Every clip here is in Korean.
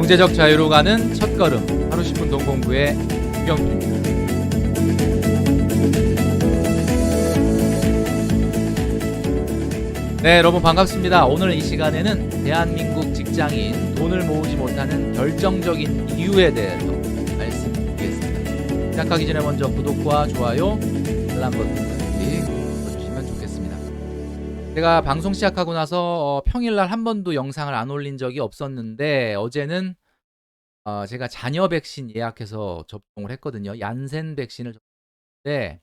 경제적 자유로 가는 첫걸음, 하루 10분 동공부의 유경주입니다. 네, 여러분 반갑습니다. 오늘 이 시간에는 대한민국 직장인 돈을 모으지 못하는 결정적인 이유에 대해서 말씀드리겠습니다. 시작하기 전에 먼저 구독과 좋아요, 알람 버튼까지 눌러주시면 좋겠습니다. 제가 방송 시작하고 나서 평일날 한 번도 영상을 안 올린 적이 없었는데 어제는 제가 자녀 백신 예약해서 접종을 했거든요. 얀센 백신을 접종했는데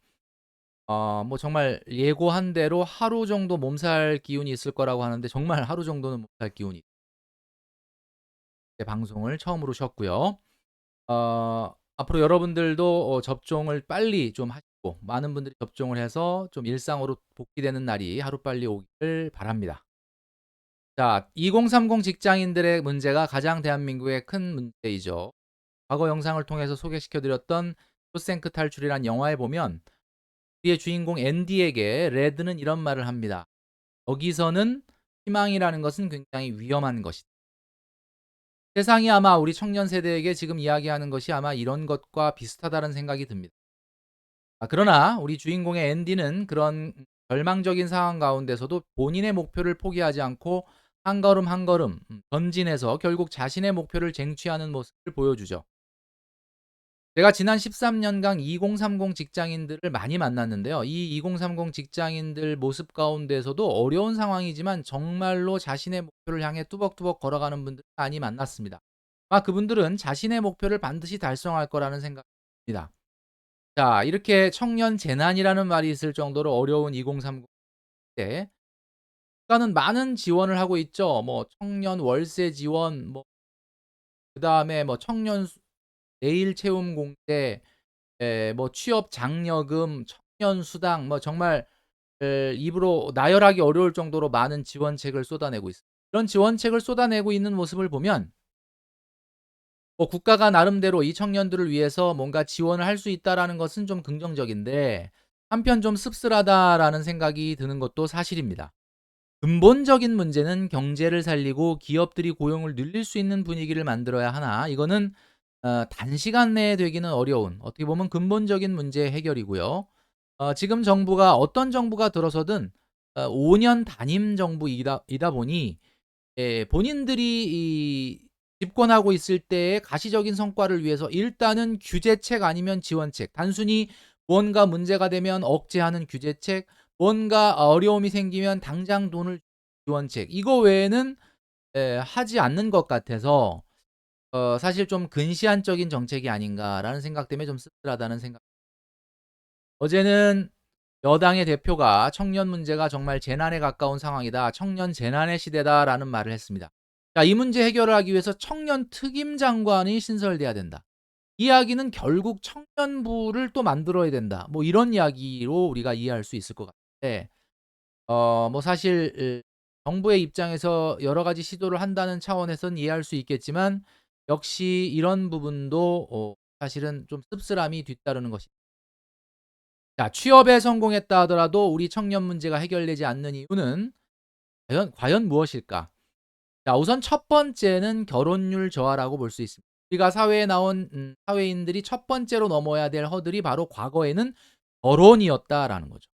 뭐 정말 예고한 대로 하루 정도 몸살 기운이 있을 거라고 하는데 정말 하루 정도는 몸살 기운이 방송을 처음으로 쉬었고요. 앞으로 여러분들도 접종을 빨리 좀 하시고 많은 분들이 접종을 해서 좀 일상으로 복귀되는 날이 하루빨리 오기를 바랍니다. 자, 2030 직장인들의 문제가 가장 대한민국의 큰 문제이죠. 과거 영상을 통해서 소개시켜 드렸던 쇼생크 탈출이란 영화에 보면 우리의 주인공 앤디에게 레드는 이런 말을 합니다. 여기서는 희망이라는 것은 굉장히 위험한 것이다. 세상이 아마 우리 청년 세대에게 지금 이야기하는 것이 아마 이런 것과 비슷하다는 생각이 듭니다. 그러나 우리 주인공의 앤디는 그런 절망적인 상황 가운데서도 본인의 목표를 포기하지 않고 한 걸음 한 걸음 전진해서 결국 자신의 목표를 쟁취하는 모습을 보여주죠. 제가 지난 13년간 2030 직장인들을 많이 만났는데요. 이 2030 직장인들 모습 가운데서도 어려운 상황이지만 정말로 자신의 목표를 향해 뚜벅뚜벅 걸어가는 분들 많이 만났습니다. 그분들은 자신의 목표를 반드시 달성할 거라는 생각입니다. 자, 이렇게 청년 재난이라는 말이 있을 정도로 어려운 2030 때 국가는 많은 지원을 하고 있죠. 뭐 청년 월세 지원, 뭐 그다음에 뭐 청년 내일 채움 공제, 뭐 취업 장려금, 청년 수당, 뭐 정말 입으로 나열하기 어려울 정도로 많은 지원책을 쏟아내고 있습니다. 이런 지원책을 쏟아내고 있는 모습을 보면 국가가 나름대로 이 청년들을 위해서 뭔가 지원을 할 수 있다라는 것은 좀 긍정적인데 한편 좀 씁쓸하다라는 생각이 드는 것도 사실입니다. 근본적인 문제는 경제를 살리고 기업들이 고용을 늘릴 수 있는 분위기를 만들어야 하나 이거는 단시간 내에 되기는 어려운 어떻게 보면 근본적인 문제 해결이고요. 지금 정부가 어떤 정부가 들어서든 5년 단임 정부이다 보니 본인들이 집권하고 있을 때의 가시적인 성과를 위해서 일단은 규제책 아니면 지원책, 단순히 뭔가 문제가 되면 억제하는 규제책, 뭔가 어려움이 생기면 당장 돈을 지원책, 이거 외에는 하지 않는 것 같아서 사실 좀 근시안적인 정책이 아닌가라는 생각 때문에 좀 씁쓸하다는 생각. 어제는 여당의 대표가 청년 문제가 정말 재난에 가까운 상황이다. 청년 재난의 시대다라는 말을 했습니다. 자, 이 문제 해결을 하기 위해서 청년 특임 장관이 신설돼야 된다. 이야기는 결국 청년부를 또 만들어야 된다. 뭐 이런 이야기로 우리가 이해할 수 있을 것 같은데 뭐 사실 정부의 입장에서 여러 가지 시도를 한다는 차원에서는 이해할 수 있겠지만 역시 이런 부분도 사실은 좀 씁쓸함이 뒤따르는 것입니다. 자, 취업에 성공했다 하더라도 우리 청년 문제가 해결되지 않는 이유는 과연 무엇일까? 자, 우선 첫 번째는 결혼율 저하라고 볼 수 있습니다. 우리가 사회에 나온 사회인들이 첫 번째로 넘어야 될 허들이 바로 과거에는 결혼이었다라는 거죠.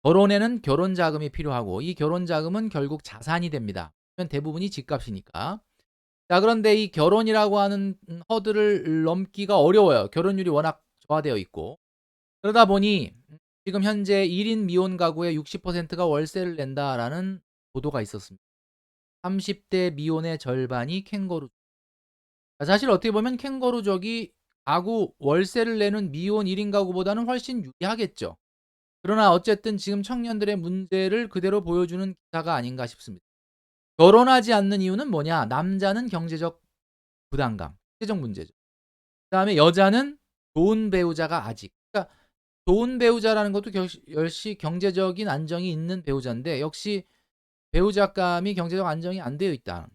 결혼에는 결혼 자금이 필요하고 이 결혼 자금은 결국 자산이 됩니다. 대부분이 집값이니까. 자, 그런데 이 결혼이라고 하는 허들을 넘기가 어려워요. 결혼율이 워낙 저하되어 있고. 그러다 보니 지금 현재 1인 미혼 가구의 60%가 월세를 낸다라는 보도가 있었습니다. 30대 미혼의 절반이 캥거루. 사실 어떻게 보면 캥거루족이 가구 월세를 내는 미혼 1인 가구보다는 훨씬 유리하겠죠. 그러나 어쨌든 지금 청년들의 문제를 그대로 보여주는 기사가 아닌가 싶습니다. 결혼하지 않는 이유는 뭐냐? 남자는 경제적 부담감, 경제적 문제죠. 그다음에 여자는 좋은 배우자가 아직. 그러니까 좋은 배우자라는 것도 역시 경제적인 안정이 있는 배우자인데 역시 배우자감이 경제적 안정이 안 되어 있다.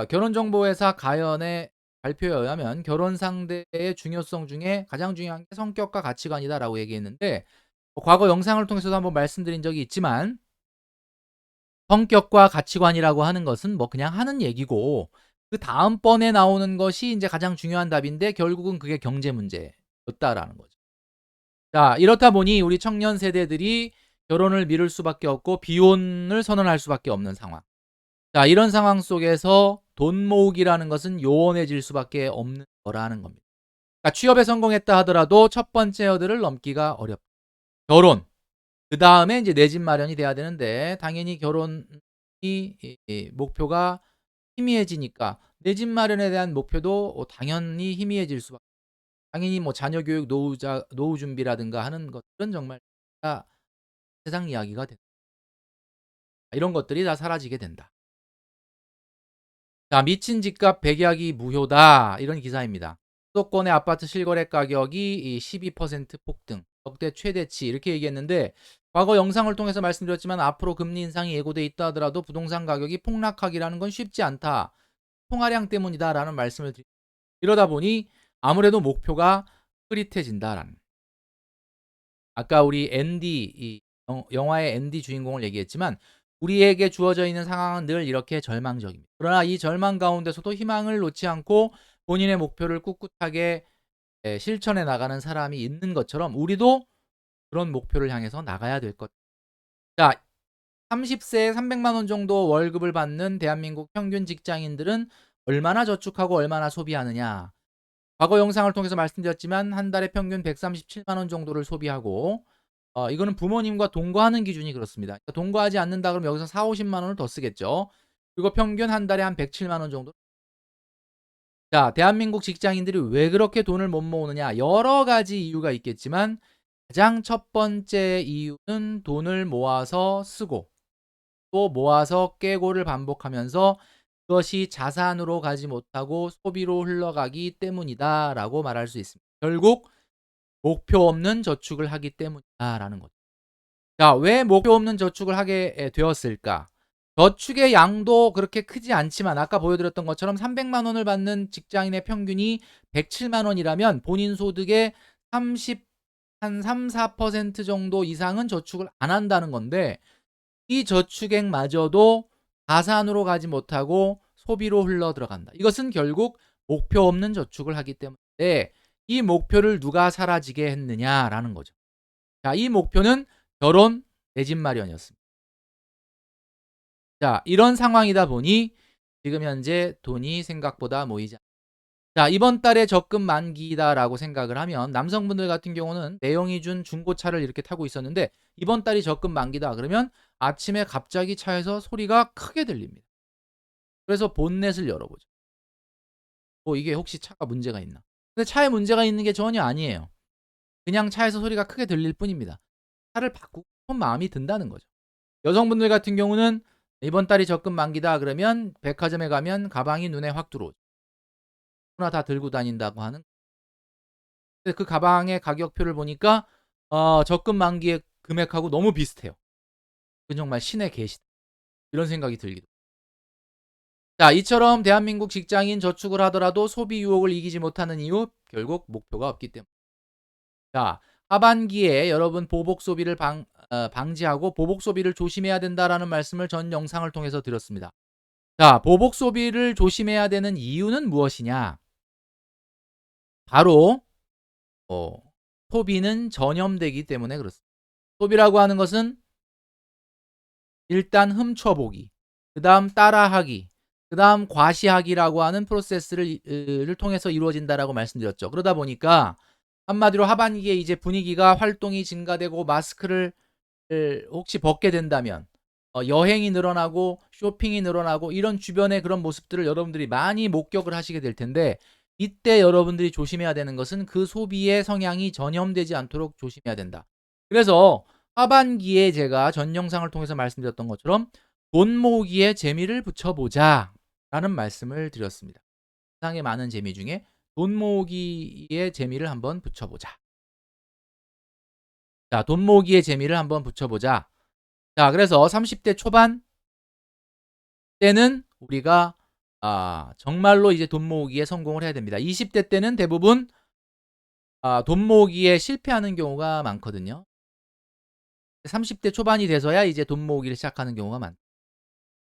결혼정보회사 가연의 발표에 의하면 결혼 상대의 중요성 중에 가장 중요한 게 성격과 가치관이다라고 얘기했는데 과거 영상을 통해서도 한번 말씀드린 적이 있지만 성격과 가치관이라고 하는 것은 뭐 그냥 하는 얘기고 그다음번에 나오는 것이 인제 가장 중요한 답인데 결국은 그게 경제 문제였다라는 거죠. 자, 이렇다 보니 우리 청년 세대들이 결혼을 미룰 수밖에 없고 비혼을 선언할 수밖에 없는 상황. 자, 이런 상황 속에서 돈 모으기라는 것은 요원해질 수밖에 없는 거라는 겁니다. 그러니까 취업에 성공했다 하더라도 첫 번째 허들을 넘기가 어렵다. 결혼, 그다음에 인제 내 집 마련이 돼야 되는데 당연히 결혼이 목표가 희미해지니까 내 집 마련에 대한 목표도 당연히 희미해질 수밖에. 당연히 뭐 자녀 교육, 노후 준비라든가 하는 것들은 정말 다 세상 이야기가 된다. 이런 것들이 다 사라지게 된다. 자, 미친 집값 백약이 무효다. 이런 기사입니다. 수도권의 아파트 실거래 가격이 이 12% 폭등, 역대 최대치 이렇게 얘기했는데 과거 영상을 통해서 말씀드렸지만 앞으로 금리 인상이 예고돼 있다 하더라도 부동산 가격이 폭락하기라는 건 쉽지 않다. 통화량 때문이다라는 말씀을 드립니다. 이러다 보니 아무래도 목표가 흐릿해진다라는. 아까 우리 앤디 영화의 앤디 주인공을 얘기했지만 우리에게 주어져 있는 상황은 늘 이렇게 절망적입니다. 그러나 이 절망 가운데서도 희망을 놓지 않고 본인의 목표를 꿋꿋하게 실천해 나가는 사람이 있는 것처럼 우리도 그런 목표를 향해서 나가야 될 것. 자, 30세에 300만 원 정도 월급을 받는 대한민국 평균 직장인들은 얼마나 저축하고 얼마나 소비하느냐. 과거 영상을 통해서 말씀드렸지만 한 달에 평균 137만 원 정도를 소비하고 이거는 부모님과 동거하는 기준이 그렇습니다. 그러니까 동거하지 않는다 그러면 여기서 40-50만 원을 더 쓰겠죠. 그리고 평균 한 달에 한 107만 원 정도. 자, 대한민국 직장인들이 왜 그렇게 돈을 못 모으느냐? 여러 가지 이유가 있겠지만 가장 첫 번째 이유는 돈을 모아서 쓰고 또 모아서 깨고를 반복하면서 그것이 자산으로 가지 못하고 소비로 흘러가기 때문이다라고 말할 수 있습니다. 결국 목표 없는 저축을 하기 때문이다라는 거죠. 자, 왜 목표 없는 저축을 하게 되었을까? 저축의 양도 그렇게 크지 않지만 아까 보여드렸던 것처럼 300만 원을 받는 직장인의 평균이 107만 원이라면 본인 소득의 3-4% 정도 이상은 저축을 안 한다는 건데 이 저축액마저도 자산으로 가지 못하고 소비로 흘러 들어간다. 이것은 결국 목표 없는 저축을 하기 때문인데 이 목표를 누가 사라지게 했느냐라는 거죠. 자, 이 목표는 결혼, 내 집 마련이었습니다. 자, 이런 상황이다 보니 지금 현재 돈이 생각보다 모이지 않. 자, 이번 달에 적금 만기다라고 생각을 하면 남성분들 같은 경우는 내용이 준 중고차를 이렇게 타고 있었는데 이번 달이 적금 만기다 그러면 아침에 갑자기 차에서 소리가 크게 들립니다. 그래서 본넷을 열어보죠. 뭐 이게 혹시 차가 문제가 있나? 근데 차에 문제가 있는 게 전혀 아니에요. 그냥 차에서 소리가 크게 들릴 뿐입니다. 차를 바꾸고 싶은 마음이 든다는 거죠. 여성분들 같은 경우는 이번 달이 적금 만기다 그러면 백화점에 가면 가방이 눈에 확 들어오죠. 하나 다 들고 다닌다고 하는. 근데 그 가방의 가격표를 보니까 적금 만기의 금액하고 너무 비슷해요. 그건 정말 신의 계시다. 이런 생각이 들기도. 자, 이처럼 대한민국 직장인 저축을 하더라도 소비 유혹을 이기지 못하는 이유 결국 목표가 없기 때문에. 자, 하반기에 여러분 보복 소비를 방지하고 보복 소비를 조심해야 된다라는 말씀을 전 영상을 통해서 드렸습니다. 자, 보복 소비를 조심해야 되는 이유는 무엇이냐? 바로 소비는 전염되기 때문에 그렇습니다. 소비라고 하는 것은 일단 훔쳐보기, 그다음 따라하기, 그다음 과시하기라고 하는 프로세스를 통해서 이루어진다라고 말씀드렸죠. 그러다 보니까 한마디로 하반기에 이제 분위기가 활동이 증가되고 마스크를 혹시 벗게 된다면 여행이 늘어나고 쇼핑이 늘어나고 이런 주변의 그런 모습들을 여러분들이 많이 목격을 하시게 될 텐데 이때 여러분들이 조심해야 되는 것은 그 소비의 성향이 전염되지 않도록 조심해야 된다. 그래서 하반기에 제가 전 영상을 통해서 말씀드렸던 것처럼 돈 모으기에 재미를 붙여보자 라는 말씀을 드렸습니다. 세상에 많은 재미 중에 돈 모으기의 재미를 한번 붙여보자. 자, 돈 모으기의 재미를 한번 붙여보자. 자, 그래서 30대 초반 때는 우리가 정말로 이제 돈 모으기에 성공을 해야 됩니다. 20대 때는 대부분 돈 모으기에 실패하는 경우가 많거든요. 30대 초반이 돼서야 이제 돈 모으기를 시작하는 경우가 많.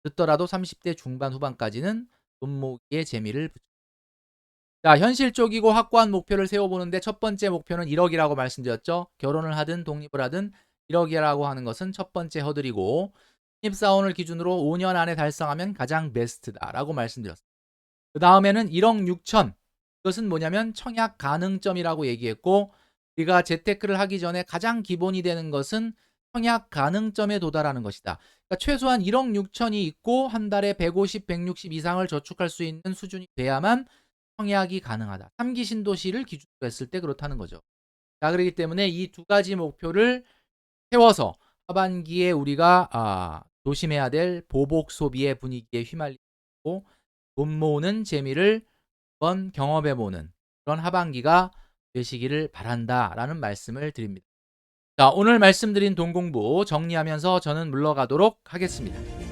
듣더라도 30대 중반 후반까지는 돈 모으기에 재미를 붙여. 자, 현실적이고 확고한 목표를 세워보는데 첫 번째 목표는 1억이라고 말씀드렸죠. 결혼을 하든 독립을 하든 1억이라고 하는 것은 첫 번째 허들이고, 신입사원을 기준으로 5년 안에 달성하면 가장 베스트다라고 말씀드렸습니다. 그 다음에는 1억 6천. 이것은 뭐냐면 청약 가능점이라고 얘기했고, 우리가 재테크를 하기 전에 가장 기본이 되는 것은 청약 가능점에 도달하는 것이다. 그러니까 최소한 1억 6천이 있고 한 달에 150, 160 이상을 저축할 수 있는 수준이 돼야만 청약이 가능하다. 3기 신도시를 기준으로 했을 때 그렇다는 거죠. 자, 그렇기 때문에 이 두 가지 목표를 세워서 하반기에 우리가 조심해야 될 보복 소비의 분위기에 휘말리고 돈 모으는 재미를 한번 경험해보는 그런 하반기가 되시기를 바란다라는 말씀을 드립니다. 자, 오늘 말씀드린 돈 공부 정리하면서 저는 물러가도록 하겠습니다.